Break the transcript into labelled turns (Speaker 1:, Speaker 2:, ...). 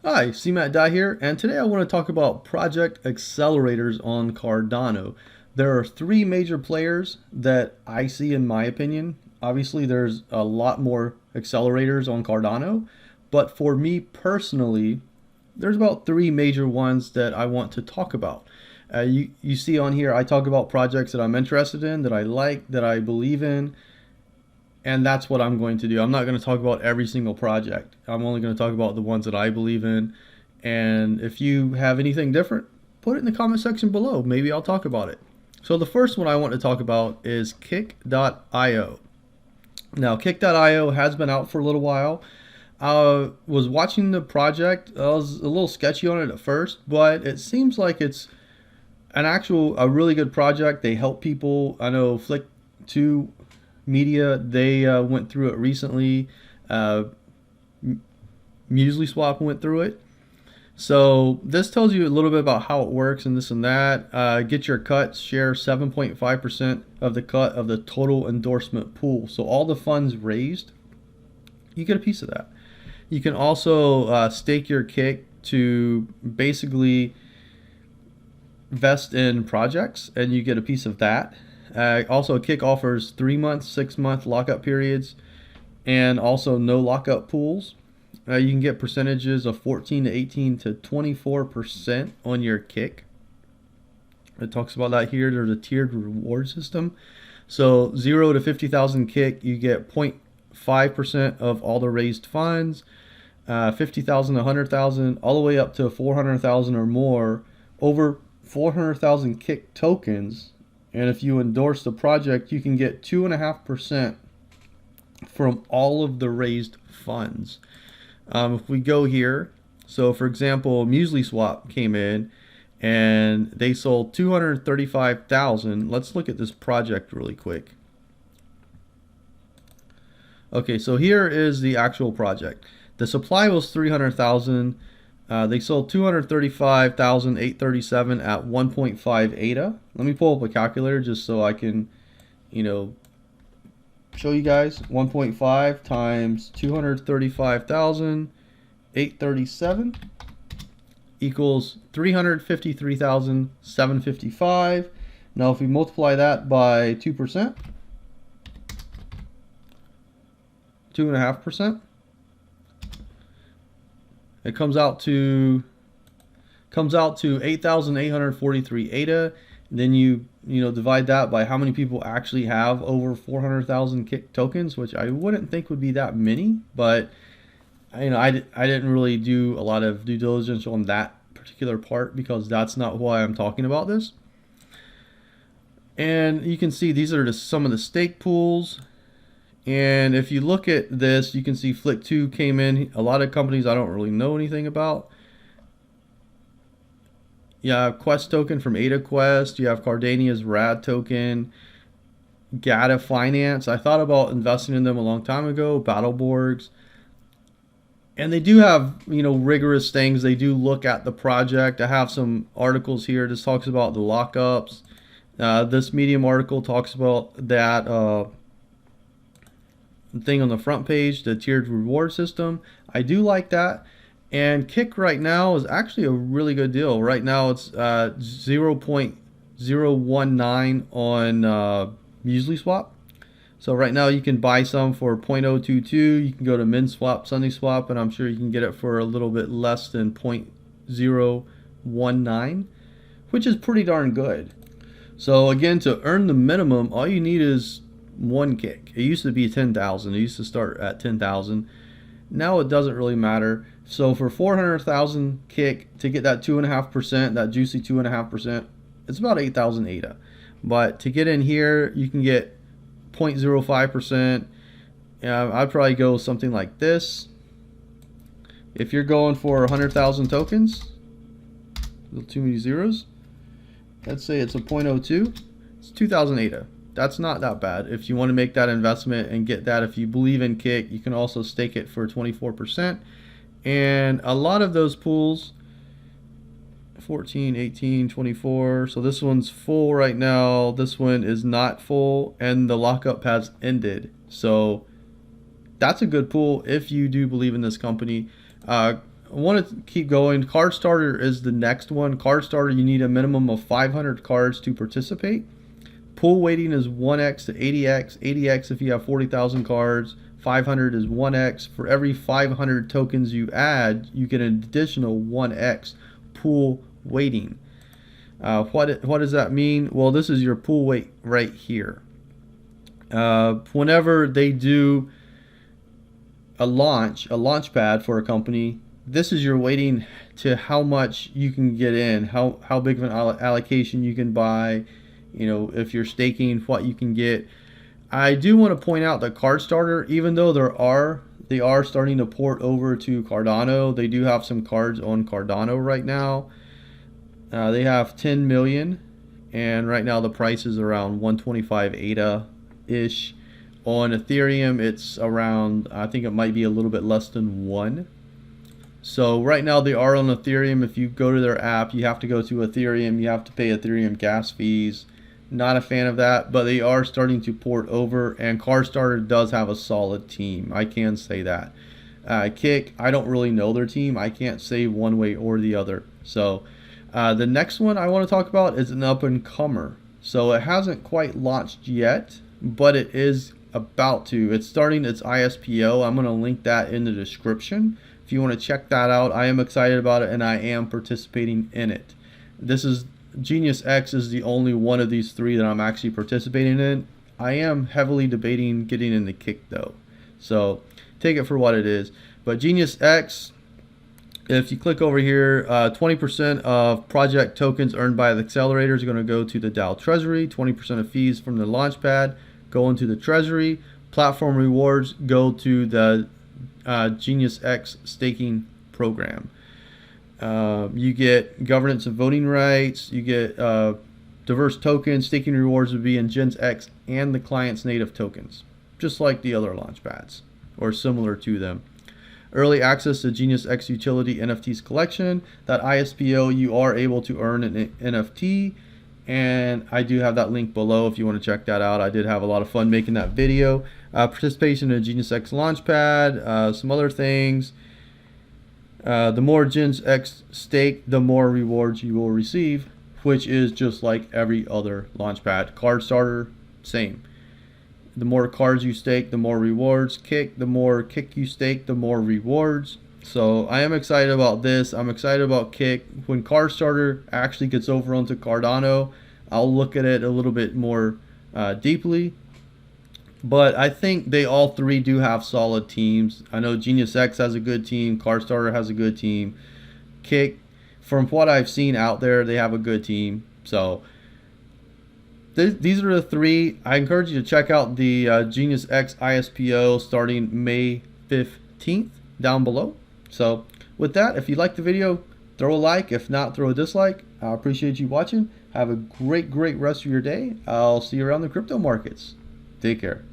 Speaker 1: Hi, CMattDye here, and today I want to talk about project accelerators on Cardano. There are three major players that I see in my opinion. Obviously, there's a lot more accelerators on Cardano, but for me personally, there's about three major ones that I want to talk about. You see on here, I talk about projects that I'm interested in, that I like, that I believe in, and that's what I'm going to do. I'm not going to talk about every single project. I'm only going to talk about the ones that I believe in. And if you have anything different, put it in the comment section below. Maybe I'll talk about it. So the first one I want to talk about is kick.io. Now, kick.io has been out for a little while. I was watching the project. I was a little sketchy on it at first, but it seems like it's a really good project. They help people. I know Flick2 Media, they went through it recently. MuesliSwap went through it. So this tells you a little bit about how it works and this and that. Get your cut, share 7.5% of the cut of the total endorsement pool. So all the funds raised, you get a piece of that. You can also stake your kick to basically vest in projects, and you get a piece of that. Also, Kick offers 3-month, 6-month lockup periods, and also no lockup pools. You can get percentages of 14 to 18 to 24% on your Kick. It talks about that here. There's a tiered reward system. So 0 to 50,000 Kick, you get 0.5% of all the raised funds. 50,000 to 100,000, all the way up to 400,000 or more. Over 400,000 Kick tokens. And if you endorse the project, you can get 2.5% from all of the raised funds. If we go here, so for example, MuesliSwap came in and they sold 235,000. Let's look at this project really quick. Okay, so here is the actual project. The supply was 300,000. They sold 235,837 at 1.5 ADA. Let me pull up a calculator just so I can, show you guys. 1.5 times 235,837 equals 353,755. Now if we multiply that by 2%, 2.5%, it comes out to 8,843 ADA. Then you divide that by how many people actually have over 400,000 Kick tokens, which I wouldn't think would be that many, but I didn't really do a lot of due diligence on that particular part because that's not why I'm talking about this. And you can see these are just some of the stake pools. And if you look at this, you can see Flick2 came in. A lot of companies I don't really know anything about. You have Quest token from Ada Quest. You have Cardania's RAD token. Gata Finance. I thought about investing in them a long time ago. Battleborgs. And they do have, rigorous things. They do look at the project. I have some articles here. This talks about the lockups. This Medium article talks about that thing on the front page, the tiered reward system. I do like that. And Kick right now is actually a really good deal. Right now it's 0.019 on MuesliSwap. So right now you can buy some for 0.022. You can go to MinSwap, SunnySwap, and I'm sure you can get it for a little bit less than 0.019, which is pretty darn good. So again, to earn the minimum, all you need is 1 Kick. It used to be 10,000. It used to start at 10,000. Now it doesn't really matter. So for 400,000 Kick, to get that 2.5%, that juicy 2.5%, it's about 8,000 ADA. But to get in here, you can get 0.05%. I'd probably go something like this. If you're going for 100,000 tokens, too many zeros. Let's say it's a 0.02. It's 2,000 ADA. That's not that bad. If you want to make that investment and get that, if you believe in Kick, you can also stake it for 24%. And a lot of those pools, 14, 18, 24. So this one's full right now. This one is not full, and the lockup has ended. So that's a good pool if you do believe in this company. I want to keep going. Card Starter is the next one. Card Starter, you need a minimum of 500 cards to participate. Pool weighting is 1x to 80x. 80x if you have 40,000 cards. 500 is 1x. For every 500 tokens you add, you get an additional 1x pool weighting. What does that mean? Well, this is your pool weight right here. Whenever they do a launchpad for a company, this is your weighting to how much you can get in, how big of an allocation you can buy, you know, if you're staking, what you can get. I do want to point out that Card Starter, even though they are starting to port over to Cardano, they do have some cards on Cardano right now. They have 10 million, and right now the price is around 125 ADA ish. On Ethereum, it's around, I think it might be a little bit less than 1. So right now they are on Ethereum. If you go to their app, you have to go to Ethereum. You have to pay Ethereum gas fees. Not a fan of that, but they are starting to port over, and Card Starter does have a solid team. I can say that. Kick, I don't really know their team. I can't say one way or the other. So the next one I want to talk about is an up-and-comer. So it hasn't quite launched yet, but it is about to. It's starting its ISPO. I'm going to link that in the description if you want to check that out. I am excited about it, and I am participating in it. This is Genius X is the only one of these three that I'm actually participating in. I am heavily debating getting into Kick though, so take it for what it is. But Genius X, if you click over here, 20% of project tokens earned by the accelerator is going to go to the DAO Treasury. 20% of fees from the Launchpad go into the Treasury. Platform rewards go to the Genius X staking program. You get governance and voting rights. You get diverse tokens. Staking rewards would be in Gens X and the client's native tokens, just like the other launchpads or similar to them. Early access to Genius X utility NFTs collection. That ISPO, you are able to earn an NFT, and I do have that link below if you want to check that out. I did have a lot of fun making that video. Participation in Genius X Launchpad, some other things. The more Gens X stake, the more rewards you will receive, which is just like every other launchpad. Card Starter, same. The more cards you stake, the more rewards. Kick, the more Kick you stake, the more rewards. So I am excited about this. I'm excited about Kick. When Card Starter actually gets over onto Cardano, I'll look at it a little bit more deeply. But I think they all three do have solid teams. I know Genius X has a good team. Card Starter has a good team. Kick, from what I've seen out there, they have a good team. So these are the three. I encourage you to check out the Genius X ISPO starting May 15th down below. So with that, if you liked the video, throw a like. If not, throw a dislike. I appreciate you watching. Have a great rest of your day. I'll see you around the crypto markets. Take care.